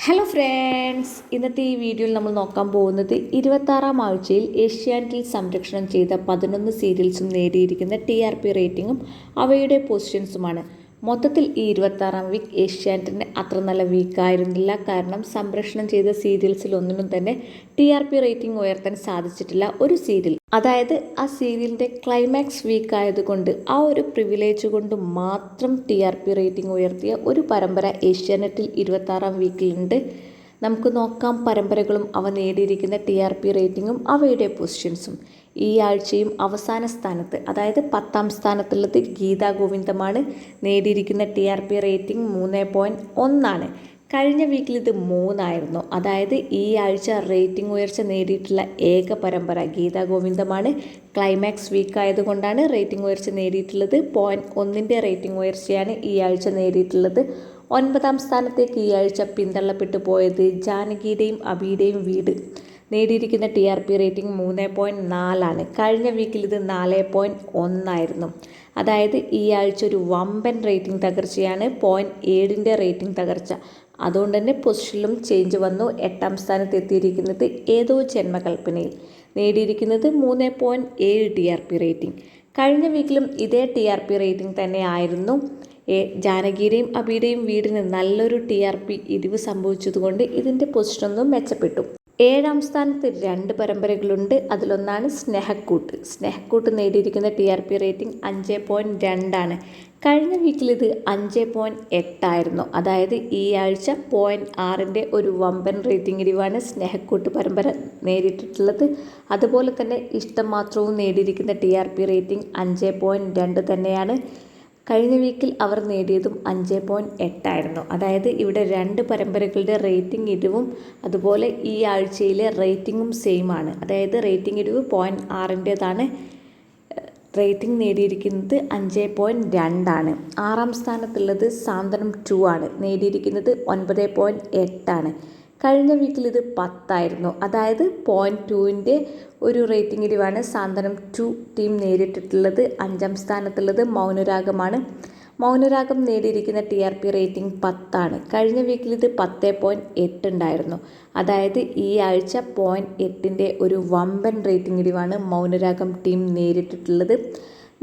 Hello friends, ഇന്നത്തെ ഈ വീഡിയോയിൽ നമ്മൾ നോക്കാൻ പോകുന്നത് 26ാം ആഴ്ചയിൽ ഏഷ്യാനെറ്റിൽ സംരക്ഷണം ചെയ്ത 11 സീരിയൽസും നേടിയിരിക്കുന്ന TRP റേറ്റിംഗും അവയുടെ പൊസിഷൻസുമാണ്. മൊത്തത്തിൽ ഈ 26ാം വീക്ക് ഏഷ്യാനെറ്റിന് അത്ര നല്ല വീക്കായിരുന്നില്ല. കാരണം സംരക്ഷണം ചെയ്ത സീരിയൽസിൽ ഒന്നിനും തന്നെ TRP റേറ്റിംഗ് ഉയർത്താൻ സാധിച്ചിട്ടില്ല. ഒരു സീരിയൽ, അതായത് ആ സീരിയലിൻ്റെ ക്ലൈമാക്സ് വീക്ക് ആയതുകൊണ്ട് ആ ഒരു പ്രിവിലേജ് കൊണ്ട് മാത്രം TRP റേറ്റിംഗ് ഉയർത്തിയ ഒരു പരമ്പര ഏഷ്യാനെറ്റിൽ 26ാം വീക്കിലുണ്ട്. നമുക്ക് നോക്കാം പരമ്പരകളും അവ നേടിയിരിക്കുന്ന TRP റേറ്റിംഗും അവയുടെ പൊസിഷൻസും. ഈ ആഴ്ചയും അവസാന സ്ഥാനത്ത്, അതായത് 10ാം സ്ഥാനത്തുള്ളത് ഗീതാ ഗോവിന്ദമാണ്. നേടിയിരിക്കുന്ന TRP റേറ്റിംഗ് 3.1 കഴിഞ്ഞ വീക്കിൽ ഇത് 3 അതായത് ഈ ആഴ്ച റേറ്റിംഗ് ഉയർച്ച നേടിയിട്ടുള്ള ഏക പരമ്പര ഗീതാ ഗോവിന്ദമാണ്. ക്ലൈമാക്സ് വീക്ക് ആയതുകൊണ്ടാണ് റേറ്റിംഗ് ഉയർച്ച നേടിയിട്ടുള്ളത്. 0.1 റേറ്റിംഗ് ഉയർച്ചയാണ് ഈ ആഴ്ച നേടിയിട്ടുള്ളത്. 9ാം സ്ഥാനത്തേക്ക് ഈ ആഴ്ച പിന്തള്ളപ്പെട്ടു പോയത് ജാനകിയുടെയും അബിയുടെയും വീട്. നേടിയിരിക്കുന്ന TRP റേറ്റിംഗ് 3.4 കഴിഞ്ഞ വീക്കിൽ ഇത് 4.1 അതായത് ഈ ആഴ്ച ഒരു വമ്പൻ റേറ്റിംഗ് തകർച്ചയാണ്. 0.7 റേറ്റിംഗ് തകർച്ച. അതുകൊണ്ട് തന്നെ പൊസിഷനിലും ചേഞ്ച് വന്നു. 8ാം സ്ഥാനത്ത് എത്തിയിരിക്കുന്നത് ഏതോ ജന്മകൽപ്പനയിൽ. നേടിയിരിക്കുന്നത് 3.7 TRP റേറ്റിംഗ്. കഴിഞ്ഞ വീക്കിലും ഇതേ TRP റേറ്റിംഗ് തന്നെ ആയിരുന്നു. ജാനകിയുടെയും അബിയുടെയും വീടിന് നല്ലൊരു TRP ഇടിവ് സംഭവിച്ചതുകൊണ്ട് ഇതിൻ്റെ പൊസിഷനൊന്നും മെച്ചപ്പെട്ടു. 7ാം സ്ഥാനത്ത് 2 പരമ്പരകളുണ്ട്. അതിലൊന്നാണ് സ്നേഹക്കൂട്ട് നേടിയിരിക്കുന്ന TRP റേറ്റിംഗ് 5.2 കഴിഞ്ഞ വീക്കിൽ ഇത് 5.8 അതായത് ഈ ആഴ്ച 0.6 ഒരു വമ്പൻ റേറ്റിംഗ് ഇടിവാണ് സ്നേഹക്കൂട്ട് പരമ്പര നേരിട്ടിട്ടുള്ളത്. അതുപോലെ തന്നെ ഇഷ്ടം മാത്രവും നേടിയിരിക്കുന്ന TRP റേറ്റിംഗ് 5.2 തന്നെയാണ്. കഴിഞ്ഞ വീക്കിൽ അവർ നേടിയതും 5.8 അതായത് ഇവിടെ 2 പരമ്പരകളുടെ റേറ്റിംഗ് ഇടിവും അതുപോലെ ഈ ആഴ്ചയിലെ റേറ്റിംഗും സെയിം ആണ്. അതായത് റേറ്റിംഗ് ഇടിവ് 0.6 റേറ്റിംഗ് നേടിയിരിക്കുന്നത് 5.2 6ാം സ്ഥാനത്തുള്ളത് സാന്ത്വനം 2 ആണ്. നേടിയിരിക്കുന്നത് 9.8 കഴിഞ്ഞ വീക്കിൽ ഇത് 10 അതായത് 0.2 ഒരു റേറ്റിംഗ് ഇടിവാണ് സാന്ത്വനം 2 ടീം നേരിട്ടിട്ടുള്ളത്. 5ാം സ്ഥാനത്തുള്ളത് മൗനരാഗമാണ്. മൗനരാഗം നേടിയിരിക്കുന്ന TRP റേറ്റിംഗ് 10 കഴിഞ്ഞ വീക്കിൽ ഇത് 10.8 ഉണ്ടായിരുന്നു. അതായത് ഈ ആഴ്ച 0.8 ഒരു വമ്പൻ റേറ്റിംഗ് ഇടിവാണ് മൗനരാഗം ടീം നേരിട്ടിട്ടുള്ളത്.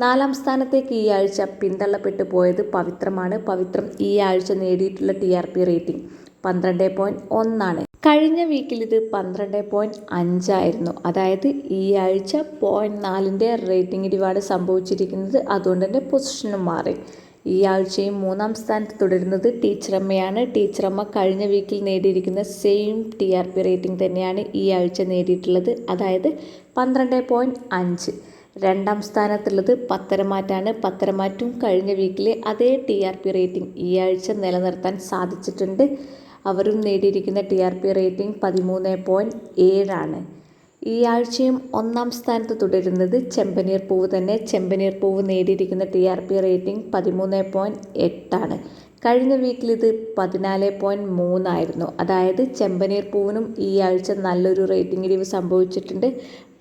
4ാം സ്ഥാനത്തേക്ക് ഈ ആഴ്ച പിന്തള്ളപ്പെട്ടു പോയത് പവിത്രമാണ്. പവിത്രം ഈ ആഴ്ച നേടിയിട്ടുള്ള TRP റേറ്റിംഗ് 12.1 കഴിഞ്ഞ വീക്കിൽ ഇത് 12.5 അതായത് ഈ ആഴ്ച 0.4 റേറ്റിംഗ് ഇടിവാണ് സംഭവിച്ചിരിക്കുന്നത്. അതുകൊണ്ട് തന്നെ പൊസിഷനും മാറി. ഈ ആഴ്ചയും 3ാം സ്ഥാനത്ത് തുടരുന്നത് ടീച്ചറമ്മയാണ്. ടീച്ചറമ്മ കഴിഞ്ഞ വീക്കിൽ നേടിയിരിക്കുന്ന സെയിം TRP റേറ്റിംഗ് തന്നെയാണ് ഈ ആഴ്ച നേടിയിട്ടുള്ളത്. അതായത് 12.5 2ാം സ്ഥാനത്തുള്ളത് പത്തരമാറ്റാണ്. പത്തരമാറ്റും കഴിഞ്ഞ വീക്കിലെ അതേ TRP റേറ്റിംഗ് ഈ ആഴ്ച നിലനിർത്താൻ സാധിച്ചിട്ടുണ്ട്. അവരും നേടിയിരിക്കുന്ന TRP റേറ്റിംഗ് 13.7 ഈ ആഴ്ചയും 1ാം സ്ഥാനത്ത് തുടരുന്നത് ചെമ്പനീർ പൂവ് തന്നെ. ചെമ്പനീർ പൂവ് നേടിയിരിക്കുന്ന TRP റേറ്റിംഗ് 13.8 കഴിഞ്ഞ വീക്കിൽ ഇത് 14.3 അതായത് ചെമ്പനീർ പൂവിനും ഈ ആഴ്ച നല്ലൊരു റേറ്റിംഗ് ഇടിവ് സംഭവിച്ചിട്ടുണ്ട്.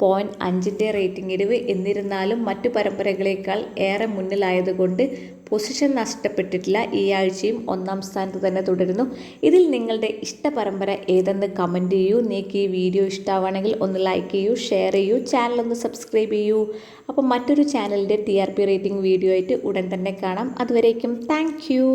0.5 റേറ്റിംഗ് ഇടിവ്. എന്നിരുന്നാലും മറ്റു പരമ്പരകളേക്കാൾ ഏറെ മുന്നിലായതുകൊണ്ട് പൊസിഷൻ നഷ്ടപ്പെട്ടിട്ടില്ല. ഈ ആഴ്ചയും 1ാം സ്ഥാനത്ത് തന്നെ തുടരുന്നു. ഇതിൽ നിങ്ങളുടെ ഇഷ്ട പരമ്പര ഏതെന്ന് കമൻറ്റ് ചെയ്യൂ. നിങ്ങൾക്ക് ഈ വീഡിയോ ഇഷ്ടമാണെങ്കിൽ ഒന്ന് ലൈക്ക് ചെയ്യൂ, ഷെയർ ചെയ്യൂ, ചാനലൊന്ന് സബ്സ്ക്രൈബ് ചെയ്യൂ. അപ്പോൾ മറ്റൊരു ചാനലിൻ്റെ TRP റേറ്റിംഗ് വീഡിയോ ആയിട്ട് ഉടൻ തന്നെ കാണാം. അതുവരേക്കും താങ്ക് യു.